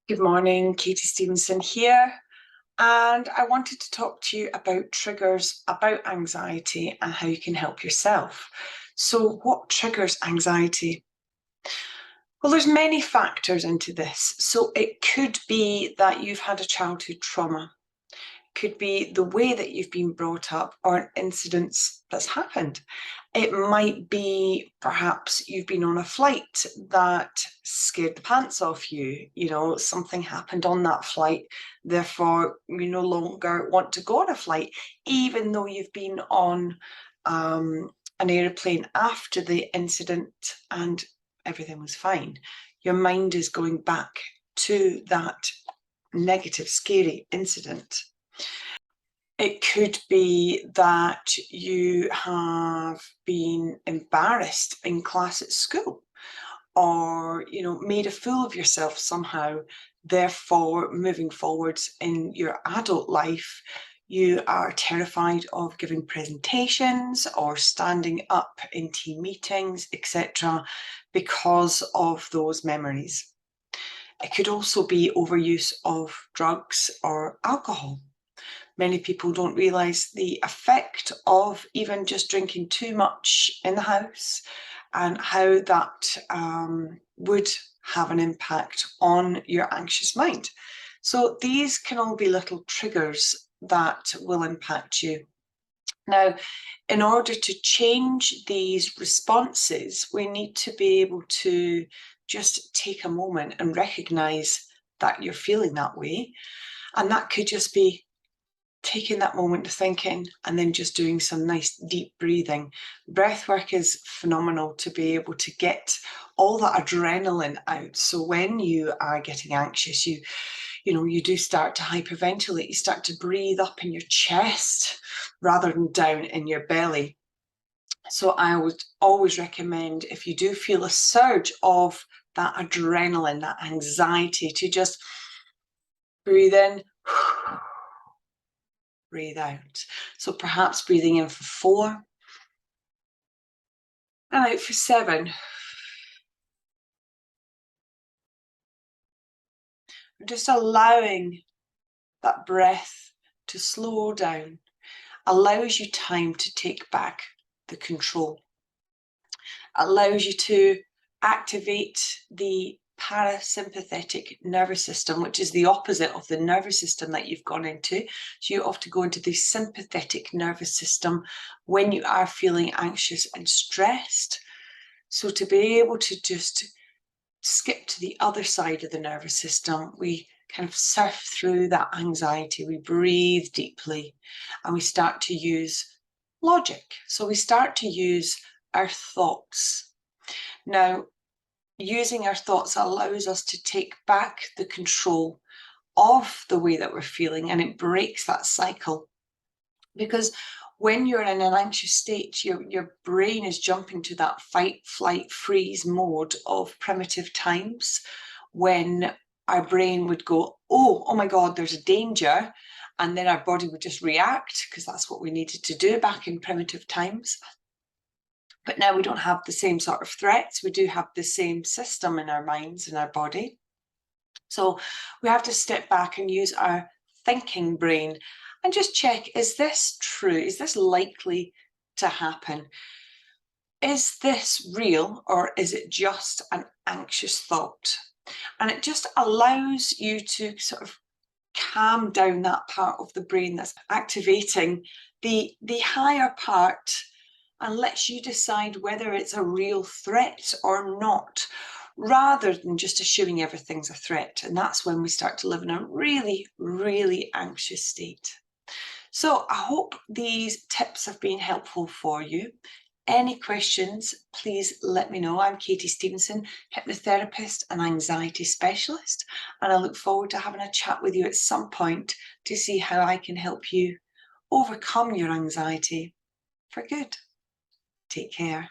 Good morning, Katy Stevenson here, and I wanted to talk to you about triggers about anxiety and how you can help yourself. So what triggers anxiety? Well, there's many factors into this. So it could be that you've had a childhood trauma, could be the way that you've been brought up or an incident that's happened. It might be perhaps you've been on a flight that scared the pants off you. Something happened on that flight, therefore you no longer want to go on a flight, even though you've been on an aeroplane after the incident and everything was fine. Your mind is going back to that negative, scary incident. It could be that you have been embarrassed in class at school, or made a fool of yourself somehow. Therefore, moving forwards in your adult life, you are terrified of giving presentations or standing up in team meetings, etc., because of those memories. It could also be overuse of drugs or alcohol. Many people don't realise the effect of even just drinking too much in the house and how that would have an impact on your anxious mind. So these can all be little triggers that will impact you. Now, in order to change these responses, we need to be able to just take a moment and recognise that you're feeling that way. And that could just be taking that moment to think in and then just doing some nice deep breathing. Breath work is phenomenal to be able to get all that adrenaline out. So when you are getting anxious, you do start to hyperventilate. You start to breathe up in your chest rather than down in your belly. So I would always recommend, if you do feel a surge of that adrenaline, that anxiety, to just breathe in, breathe out. So perhaps breathing in for 4 and out for 7. Just allowing that breath to slow down allows you time to take back the control, allows you to activate the parasympathetic nervous system, which is the opposite of the nervous system that you've gone into. So you often go into the sympathetic nervous system when you are feeling anxious and stressed. So to be able to just skip to the other side of the nervous system, we kind of surf through that anxiety, we breathe deeply, and we start to use logic. So we start to use our thoughts. Now, using our thoughts allows us to take back the control of the way that we're feeling, and it breaks that cycle. Because when you're in an anxious state, your brain is jumping to that fight, flight, freeze mode of primitive times, when our brain would go, oh my God, there's a danger. And then our body would just react, because that's what we needed to do back in primitive times. But now we don't have the same sort of threats. We do have the same system in our minds and our body. So we have to step back and use our thinking brain and just check, is this true? Is this likely to happen? Is this real, or is it just an anxious thought? And it just allows you to sort of calm down that part of the brain that's activating the higher part, and lets you decide whether it's a real threat or not, rather than just assuming everything's a threat. And that's when we start to live in a really, really anxious state. So I hope these tips have been helpful for you. Any questions, please let me know. I'm Katy Stevenson, hypnotherapist and anxiety specialist, and I look forward to having a chat with you at some point to see how I can help you overcome your anxiety for good. Take care.